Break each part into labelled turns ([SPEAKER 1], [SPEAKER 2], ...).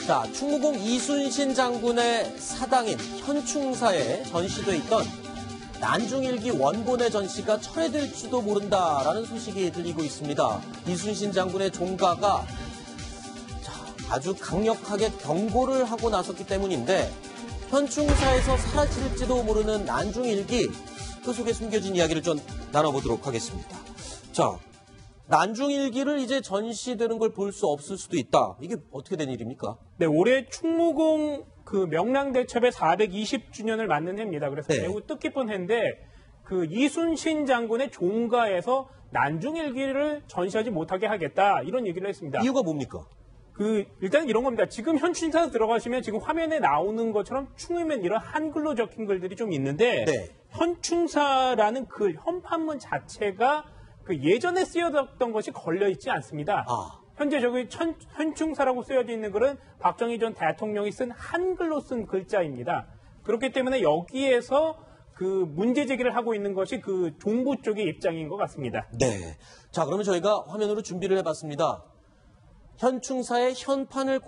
[SPEAKER 1] 자, 충무공 이순신 장군의 사당인 현충사에 전시돼 있던 난중일기 원본의 전시가 철회될지도 모른다라는 소식이 들리고 있습니다. 이순신 장군의 종가가 아주 강력하게 경고를 하고 나섰기 때문인데 현충사에서 사라질지도 모르는 난중일기, 그 속에 숨겨진 이야기를 좀 나눠보도록 하겠습니다. 자, 난중일기를 이제 전시되는 걸 볼 수 없을 수도 있다. 이게 어떻게 된 일입니까?
[SPEAKER 2] 네, 올해 충무공 그 명랑대첩의 420주년을 맞는 해입니다. 그래서
[SPEAKER 1] 네.
[SPEAKER 2] 매우 뜻깊은 해인데 그 이순신 장군의 종가에서 난중일기를 전시하지 못하게 하겠다, 이런 얘기를 했습니다.
[SPEAKER 1] 이유가 뭡니까?
[SPEAKER 2] 일단 이런 겁니다. 지금 현충사 들어가시면 지금 화면에 나오는 것처럼 충이면 이런 한글로 적힌 글들이 좀 있는데
[SPEAKER 1] 네.
[SPEAKER 2] 현충사라는 글, 현판문 자체가 그 예전에 쓰여졌던 것이 걸려 있지 않습니다. 현재 저기 현충사라고 쓰여져 있는 글은 박정희 전 대통령이 쓴 한글로 쓴 글자입니다. 그렇기 때문에 여기에서 그 문제 제기를 하고 있는 것이 그 종부 쪽의 입장인 것 같습니다.
[SPEAKER 1] 네. 자, 그러면 저희가 화면으로 준비를 해봤습니다. 현충사의 현판을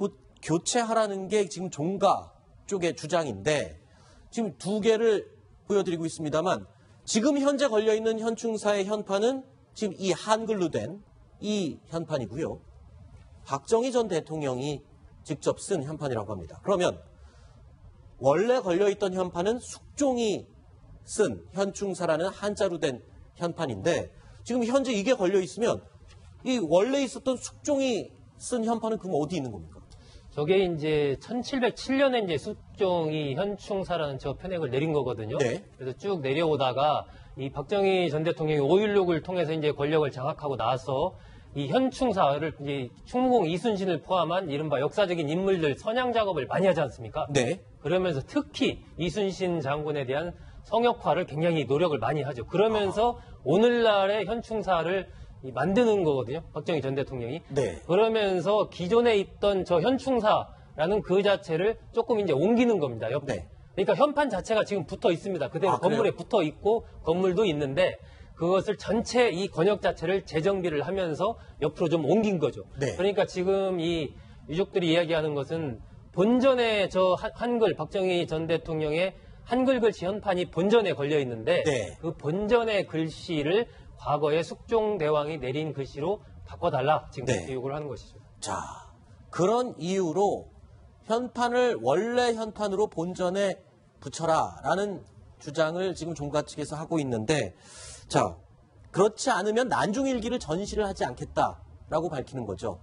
[SPEAKER 1] 교체하라는 게 지금 종가 쪽의 주장인데 지금 두 개를 보여드리고 있습니다만 지금 현재 걸려있는 현충사의 현판은 지금 이 한글로 된 이 현판이고요. 박정희 전 대통령이 직접 쓴 현판이라고 합니다. 그러면 원래 걸려있던 현판은 숙종이 쓴 현충사라는 한자로 된 현판인데 지금 현재 이게 걸려있으면 이 원래 있었던 숙종이 쓴 현판은 그럼 어디 있는 겁니까?
[SPEAKER 3] 저게 이제 1707년에 이제 숙종이 현충사라는 저 편액을 내린 거거든요.
[SPEAKER 1] 네.
[SPEAKER 3] 그래서 쭉 내려오다가 이 박정희 전 대통령이 5.16을 통해서 이제 권력을 장악하고 나서 이 현충사를 이제 충무공 이순신을 포함한 이른바 역사적인 인물들 선양 작업을 많이 하지 않습니까?
[SPEAKER 1] 네.
[SPEAKER 3] 그러면서 특히 이순신 장군에 대한 성역화를 굉장히 노력을 많이 하죠. 그러면서 오늘날의 현충사를 만드는 거거든요. 박정희 전 대통령이.
[SPEAKER 1] 네.
[SPEAKER 3] 그러면서 기존에 있던 저 현충사라는 그 자체를 조금 이제 옮기는 겁니다. 옆에.
[SPEAKER 1] 네.
[SPEAKER 3] 그러니까 현판 자체가 지금 붙어 있습니다. 그대로 건물에 붙어 있고 건물도 있는데 그것을 전체 이 권역 자체를 재정비를 하면서 옆으로 좀 옮긴 거죠.
[SPEAKER 1] 네.
[SPEAKER 3] 그러니까 지금 이 유족들이 이야기하는 것은 본전에 저 한글 박정희 전 대통령의 한글 글씨 현판이 본전에 걸려 있는데
[SPEAKER 1] 네.
[SPEAKER 3] 그 본전의 글씨를 과거에 숙종대왕이 내린 글씨로 바꿔달라 지금
[SPEAKER 1] 네.
[SPEAKER 3] 요구를 하는 것이죠.
[SPEAKER 1] 자, 그런 이유로 현판을 원래 현판으로 본전에 붙여라라는 주장을 지금 종가 측에서 하고 있는데, 자, 그렇지 않으면 난중일기를 전시를 하지 않겠다라고 밝히는 거죠.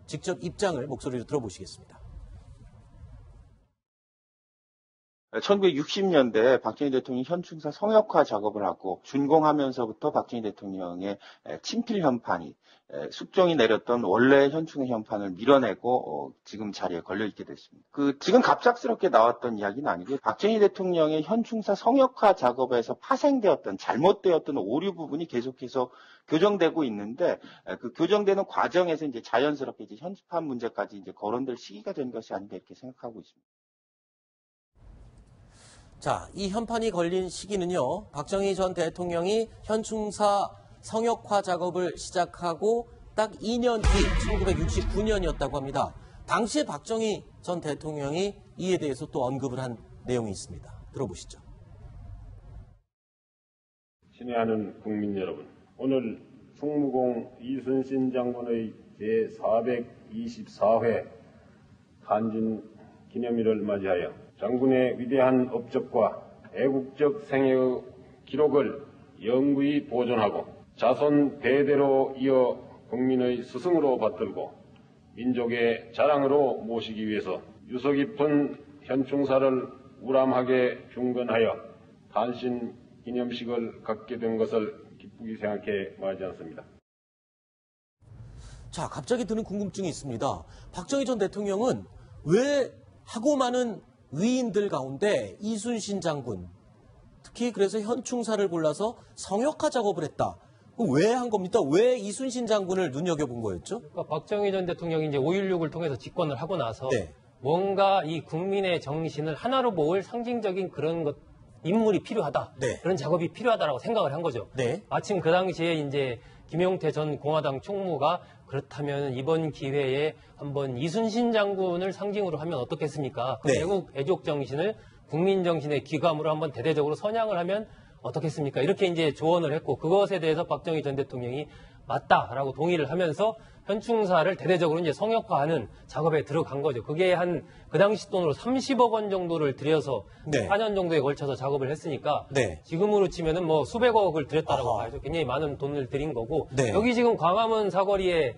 [SPEAKER 1] 직접 입장을 목소리로 들어보시겠습니다.
[SPEAKER 4] 1960년대 박정희 대통령이 현충사 성역화 작업을 하고 준공하면서부터 박정희 대통령의 친필 현판이 숙종이 내렸던 원래 현충의 현판을 밀어내고 지금 자리에 걸려있게 됐습니다. 지금 갑작스럽게 나왔던 이야기는 아니고요. 박정희 대통령의 현충사 성역화 작업에서 파생되었던 잘못되었던 오류 부분이 계속해서 교정되고 있는데 그 교정되는 과정에서 이제 자연스럽게 이제 현판 문제까지 이제 거론될 시기가 된 것이 아닌가 이렇게 생각하고 있습니다.
[SPEAKER 1] 자, 이 현판이 걸린 시기는요, 박정희 전 대통령이 현충사 성역화 작업을 시작하고 딱 2년 뒤 1969년이었다고 합니다. 당시에 박정희 전 대통령이 이에 대해서 또 언급을 한 내용이 있습니다. 들어보시죠.
[SPEAKER 5] 친애하는 국민 여러분, 오늘 충무공 이순신 장군의 제424회 탄진 기념일을 맞이하여 장군의 위대한 업적과 애국적 생애의 기록을 영구히 보존하고 자손 대대로 이어 국민의 스승으로 받들고 민족의 자랑으로 모시기 위해서 유서 깊은 현충사를 우람하게 중건하여 탄신 기념식을 갖게 된 것을 기쁘게 생각해 마지 않습니다.
[SPEAKER 1] 자, 갑자기 드는 궁금증이 있습니다. 박정희 전 대통령은 왜 하고 많은 위인들 가운데 이순신 장군, 특히 그래서 현충사를 골라서 성역화 작업을 했다. 왜 한 겁니까? 왜 이순신 장군을 눈여겨본 거였죠?
[SPEAKER 3] 그러니까 박정희 전 대통령이 이제 5.16을 통해서 집권을 하고 나서
[SPEAKER 1] 네.
[SPEAKER 3] 뭔가 이 국민의 정신을 하나로 모을 상징적인 그런 것, 인물이 필요하다.
[SPEAKER 1] 네.
[SPEAKER 3] 그런 작업이 필요하다라고 생각을 한 거죠.
[SPEAKER 1] 네.
[SPEAKER 3] 마침 그 당시에 이제 김용태 전 공화당 총무가 그렇다면 이번 기회에 한번 이순신 장군을 상징으로 하면 어떻겠습니까? 그
[SPEAKER 1] 네.
[SPEAKER 3] 애국 애족 정신을 국민 정신의 귀감으로 한번 대대적으로 선양을 하면 어떻겠습니까? 이렇게 이제 조언을 했고 그것에 대해서 박정희 전 대통령이 맞다라고 동의를 하면서 현충사를 대대적으로 이제 성역화하는 작업에 들어간 거죠. 그게 그 당시 돈으로 30억 원 정도를 들여서
[SPEAKER 1] 네.
[SPEAKER 3] 4년 정도에 걸쳐서 작업을 했으니까
[SPEAKER 1] 네.
[SPEAKER 3] 지금으로 치면은 뭐 수백억을 들였다라고
[SPEAKER 1] 아하.
[SPEAKER 3] 봐야죠. 굉장히 많은 돈을 들인 거고
[SPEAKER 1] 네.
[SPEAKER 3] 여기 지금 광화문 사거리에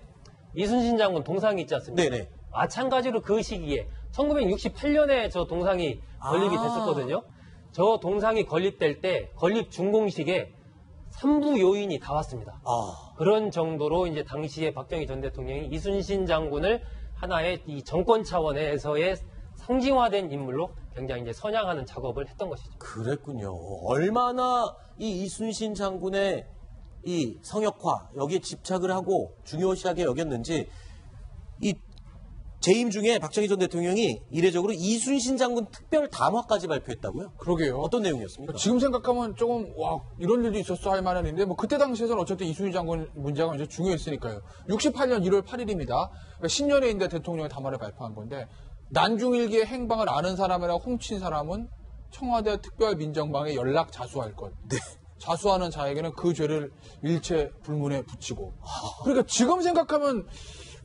[SPEAKER 3] 이순신 장군 동상이 있지 않습니까?
[SPEAKER 1] 네네.
[SPEAKER 3] 마찬가지로 그 시기에 1968년에 저 동상이 건립이 됐었거든요. 저 동상이 건립될 때 건립 준공식에 3부 요인이 다 왔습니다. 그런 정도로 이제 당시에 박정희 전 대통령이 이순신 장군을 하나의 이 정권 차원에서의 상징화된 인물로 굉장히 이제 선양하는 작업을 했던 것이죠.
[SPEAKER 1] 그랬군요. 얼마나 이 이순신 장군의 이 성역화 여기에 집착을 하고 중요시하게 여겼는지 이 재임 중에 박정희 전 대통령이 이례적으로 이순신 장군 특별 담화까지 발표했다고요?
[SPEAKER 6] 그러게요.
[SPEAKER 1] 어떤 내용이었습니까?
[SPEAKER 6] 지금 생각하면 조금 이런 일도 있었어 할 만한 일인데 뭐 그때 당시에서는 어쨌든 이순신 장군 문제가 이제 중요했으니까요. 68년 1월 8일입니다. 그러니까 신년회인데 대통령이 담화를 발표한 건데 난중일기의 행방을 아는 사람이나 훔친 사람은 청와대 특별민정방에 연락 자수할 것.
[SPEAKER 1] 네.
[SPEAKER 6] 자수하는 자에게는 그 죄를 일체 불문에 붙이고. 그러니까 지금 생각하면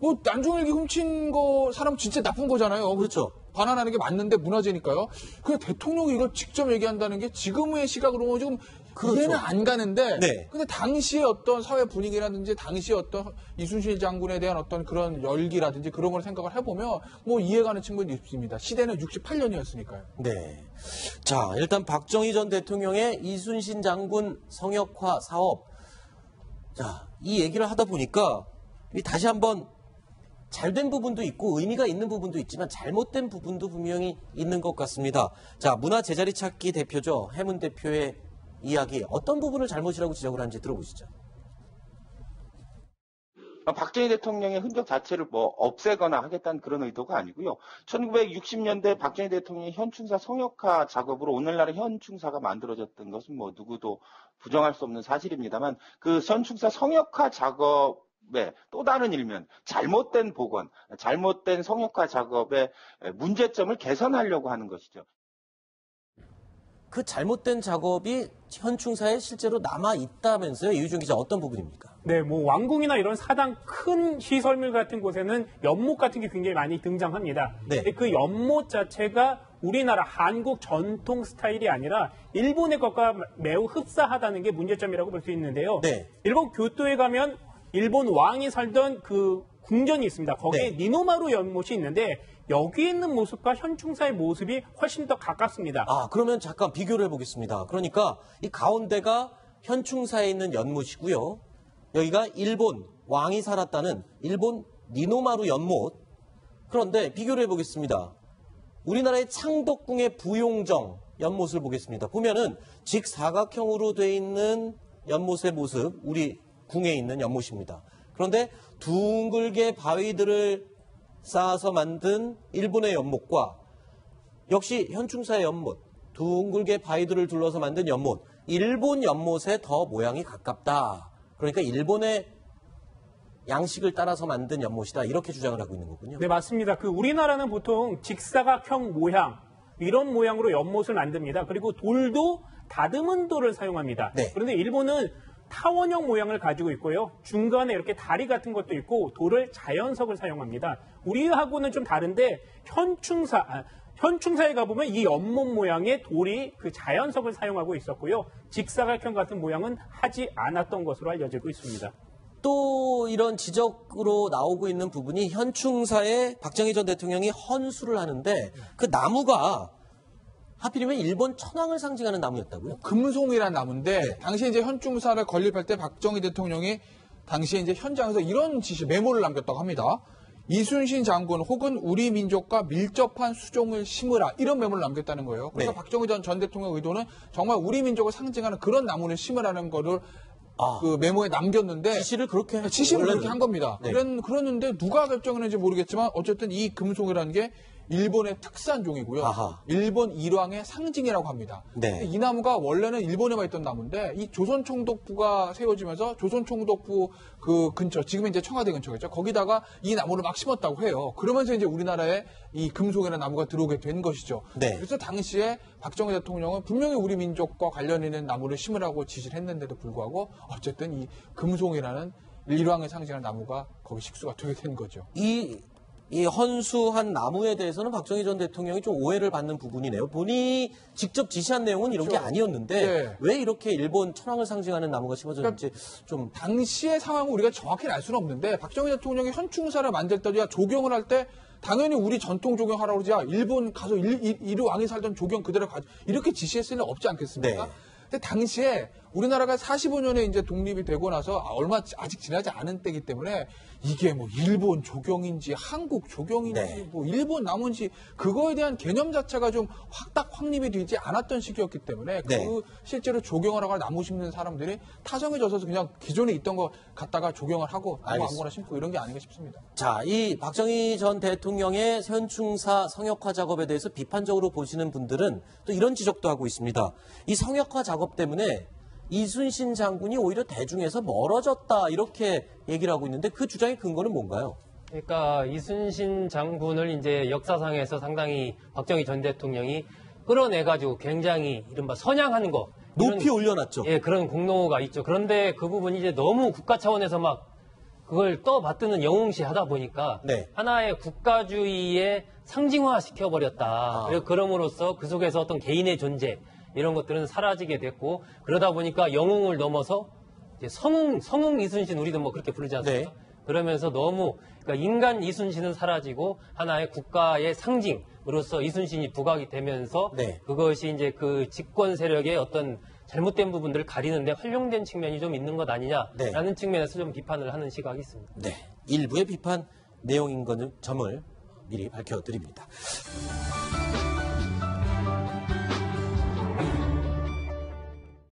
[SPEAKER 6] 뭐 난중일기 훔친 거 사람 진짜 나쁜 거잖아요.
[SPEAKER 1] 그렇죠.
[SPEAKER 6] 반환하는 게 맞는데 문화재니까요. 그냥 대통령이 이걸 직접 얘기한다는 게 지금의 시각으로 보면 좀
[SPEAKER 1] 그렇죠.
[SPEAKER 6] 이해는 안 가는데
[SPEAKER 1] 네.
[SPEAKER 6] 근데 당시의 어떤 사회 분위기라든지 당시의 어떤 이순신 장군에 대한 어떤 그런 열기라든지 그런 걸 생각을 해보면 뭐 이해가는 측면이 있습니다. 시대는 68년이었으니까요.
[SPEAKER 1] 네. 자, 일단 박정희 전 대통령의 이순신 장군 성역화 사업. 자, 이 얘기를 하다 보니까 다시 한번 잘된 부분도 있고 의미가 있는 부분도 있지만 잘못된 부분도 분명히 있는 것 같습니다. 자, 문화 제자리 찾기 대표죠. 해문 대표의 이야기. 어떤 부분을 잘못이라고 지적을 하는지 들어보시죠.
[SPEAKER 4] 박정희 대통령의 흔적 자체를 뭐 없애거나 하겠다는 그런 의도가 아니고요. 1960년대 박정희 대통령의 현충사 성역화 작업으로 오늘날의 현충사가 만들어졌던 것은 뭐 누구도 부정할 수 없는 사실입니다만 그 현충사 성역화 작업의 또 다른 일면 잘못된 복원, 잘못된 성역화 작업의 문제점을 개선하려고 하는 것이죠.
[SPEAKER 1] 그 잘못된 작업이 현충사에 실제로 남아있다면서요? 이유준 기자 어떤 부분입니까?
[SPEAKER 2] 네, 뭐 왕궁이나 이런 사당 큰 시설물 같은 곳에는 연못 같은 게 굉장히 많이 등장합니다.
[SPEAKER 1] 네.
[SPEAKER 2] 근데 그 연못 자체가 우리나라 한국 전통 스타일이 아니라 일본의 것과 매우 흡사하다는 게 문제점이라고 볼 수 있는데요.
[SPEAKER 1] 네.
[SPEAKER 2] 일본 교토에 가면 일본 왕이 살던 그 궁전이 있습니다. 거기에
[SPEAKER 1] 네.
[SPEAKER 2] 니노마루 연못이 있는데 여기 있는 모습과 현충사의 모습이 훨씬 더 가깝습니다.
[SPEAKER 1] 그러면 잠깐 비교를 해보겠습니다. 그러니까 이 가운데가 현충사에 있는 연못이고요. 여기가 일본 왕이 살았다는 일본 니노마루 연못. 그런데 비교를 해보겠습니다. 우리나라의 창덕궁의 부용정 연못을 보겠습니다. 보면은 직사각형으로 돼 있는 연못의 모습, 우리 궁에 있는 연못입니다. 그런데 둥글게 바위들을 쌓아서 만든 일본의 연못과 역시 현충사의 연못, 둥글게 바위들을 둘러서 만든 연못, 일본 연못에 더 모양이 가깝다. 그러니까 일본의 양식을 따라서 만든 연못이다. 이렇게 주장을 하고 있는 거군요.
[SPEAKER 2] 네, 맞습니다. 우리나라는 보통 직사각형 모양, 이런 모양으로 연못을 만듭니다. 그리고 돌도 다듬은 돌을 사용합니다.
[SPEAKER 1] 네.
[SPEAKER 2] 그런데 일본은 타원형 모양을 가지고 있고요. 중간에 이렇게 다리 같은 것도 있고 돌을 자연석을 사용합니다. 우리하고는 좀 다른데 현충사에 가보면 이 연못 모양의 돌이 그 자연석을 사용하고 있었고요. 직사각형 같은 모양은 하지 않았던 것으로 알려지고 있습니다.
[SPEAKER 1] 또 이런 지적으로 나오고 있는 부분이 현충사에 박정희 전 대통령이 헌수를 하는데 그 나무가 하필이면 일본 천황을 상징하는 나무였다고요?
[SPEAKER 6] 금송이라는 나무인데 당시 이제 현충사를 건립할 때 박정희 대통령이 당시에 이제 현장에서 이런 메모를 남겼다고 합니다. 이순신 장군 혹은 우리 민족과 밀접한 수종을 심으라 이런 메모를 남겼다는 거예요. 그래서
[SPEAKER 1] 네.
[SPEAKER 6] 박정희 전 대통령 의도는 정말 우리 민족을 상징하는 그런 나무를 심으라는 거를 그 메모에 남겼는데
[SPEAKER 1] 지시를 그렇게
[SPEAKER 6] 한 겁니다.
[SPEAKER 1] 네.
[SPEAKER 6] 그랬는데 누가 결정했는지 모르겠지만 어쨌든 이 금송이라는 게 일본의 특산종이고요.
[SPEAKER 1] 아하.
[SPEAKER 6] 일본 일왕의 상징이라고 합니다.
[SPEAKER 1] 네.
[SPEAKER 6] 이 나무가 원래는 일본에만 있던 나무인데 이 조선총독부가 세워지면서 조선총독부 그 근처, 지금 이제 청와대 근처겠죠. 거기다가 이 나무를 막 심었다고 해요. 그러면서 이제 우리나라에 이 금송이라는 나무가 들어오게 된 것이죠.
[SPEAKER 1] 네.
[SPEAKER 6] 그래서 당시에 박정희 대통령은 분명히 우리 민족과 관련 있는 나무를 심으라고 지시를 했는데도 불구하고 어쨌든 이 금송이라는 일왕의 상징하는 나무가 거기 식수가 되게 된 거죠.
[SPEAKER 1] 이 헌수한 나무에 대해서는 박정희 전 대통령이 좀 오해를 받는 부분이네요. 본인이 직접 지시한 내용은 이런 게
[SPEAKER 6] 그렇죠.
[SPEAKER 1] 아니었는데
[SPEAKER 6] 네.
[SPEAKER 1] 왜 이렇게 일본 천황을 상징하는 나무가 심어졌는지 좀
[SPEAKER 6] 당시의 상황을 우리가 정확히 알 수는 없는데 박정희 대통령이 현충사를 만들 때야 조경을 할 때 당연히 우리 전통 조경하라고 그러지 일본 가서 일왕이 살던 조경 그대로 가 이렇게 지시했을 리는 없지 않겠습니까?
[SPEAKER 1] 네.
[SPEAKER 6] 근데 당시에 우리나라가 45년에 이제 독립이 되고 나서 얼마 아직 지나지 않은 때이기 때문에 이게 뭐 일본 조경인지 한국 조경인지
[SPEAKER 1] 네.
[SPEAKER 6] 뭐 일본 나무인지 그거에 대한 개념 자체가 좀 확립이 되지 않았던 시기였기 때문에
[SPEAKER 1] 네.
[SPEAKER 6] 그 실제로 조경을 하거나 나무 심는 사람들이 타성에 젖어서 그냥 기존에 있던 거 갖다가 조경을 하고 나무
[SPEAKER 1] 알겠습니다.
[SPEAKER 6] 아무거나 심고 이런 게 아닌가 싶습니다.
[SPEAKER 1] 자, 이 박정희 전 대통령의 현충사 성역화 작업에 대해서 비판적으로 보시는 분들은 또 이런 지적도 하고 있습니다. 이 성역화 작업 때문에 이순신 장군이 오히려 대중에서 멀어졌다 이렇게 얘기를 하고 있는데 그 주장의 근거는 뭔가요?
[SPEAKER 3] 그러니까 이순신 장군을 이제 역사상에서 상당히 박정희 전 대통령이 끌어내가지고 굉장히 이른바 선양하는 거.
[SPEAKER 1] 높이 올려놨죠.
[SPEAKER 3] 예, 그런 공로가 있죠. 그런데 그 부분이 이제 너무 국가 차원에서 막 그걸 떠받드는 영웅시 하다 보니까
[SPEAKER 1] 네.
[SPEAKER 3] 하나의 국가주의의 상징화 시켜버렸다. 그럼으로써 그 속에서 어떤 개인의 존재 이런 것들은 사라지게 됐고 그러다 보니까 영웅을 넘어서 이제 성웅 이순신 우리도 뭐 그렇게 부르지 않습니까?
[SPEAKER 1] 네.
[SPEAKER 3] 그러면서 너무 그러니까 인간 이순신은 사라지고 하나의 국가의 상징으로서 이순신이 부각이 되면서
[SPEAKER 1] 네.
[SPEAKER 3] 그것이 이제 그 집권 세력의 어떤 잘못된 부분들을 가리는데 활용된 측면이 좀 있는 것 아니냐라는
[SPEAKER 1] 네.
[SPEAKER 3] 측면에서 좀 비판을 하는 시각이 있습니다.
[SPEAKER 1] 네. 일부의 비판 내용인 점을 미리 밝혀드립니다.